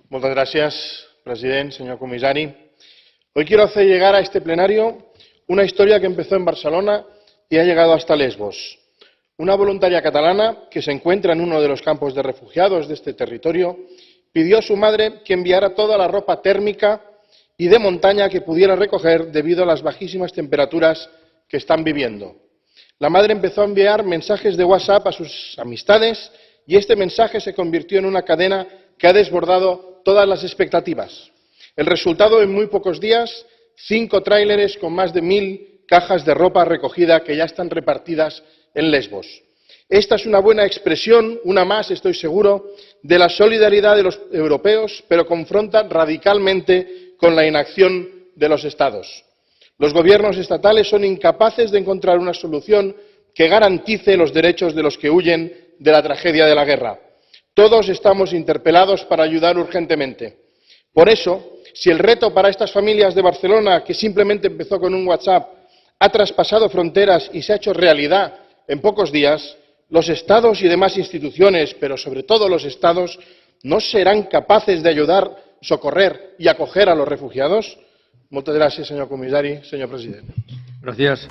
Muchas gracias, president, señor comissari. Hoy quiero hacer llegar a este plenario una historia que empezó en Barcelona y ha llegado hasta Lesbos. Una voluntaria catalana que se encuentra en uno de los campos de refugiados de este territorio pidió a su madre que enviara toda la ropa térmica y de montaña que pudiera recoger debido a las bajísimas temperaturas que están viviendo. La madre empezó a enviar mensajes de WhatsApp a sus amistades y este mensaje se convirtió en una cadena que ha desbordado todas las expectativas. El resultado, en muy pocos días, 5 tráileres con más de 1000 cajas de ropa recogida que ya están repartidas en Lesbos. Esta es una buena expresión, una más, estoy seguro, de la solidaridad de los europeos, pero confronta radicalmente con la inacción de los Estados. Los gobiernos estatales son incapaces de encontrar una solución que garantice los derechos de los que huyen de la tragedia de la guerra. Todos estamos interpelados para ayudar urgentemente. Por eso, si el reto para estas familias de Barcelona, que simplemente empezó con un WhatsApp, ha traspasado fronteras y se ha hecho realidad en pocos días, los Estados y demás instituciones, pero sobre todo los Estados, ¿no serán capaces de ayudar, socorrer y acoger a los refugiados? Muchas gracias, señor comissari, señor presidente. Gracias.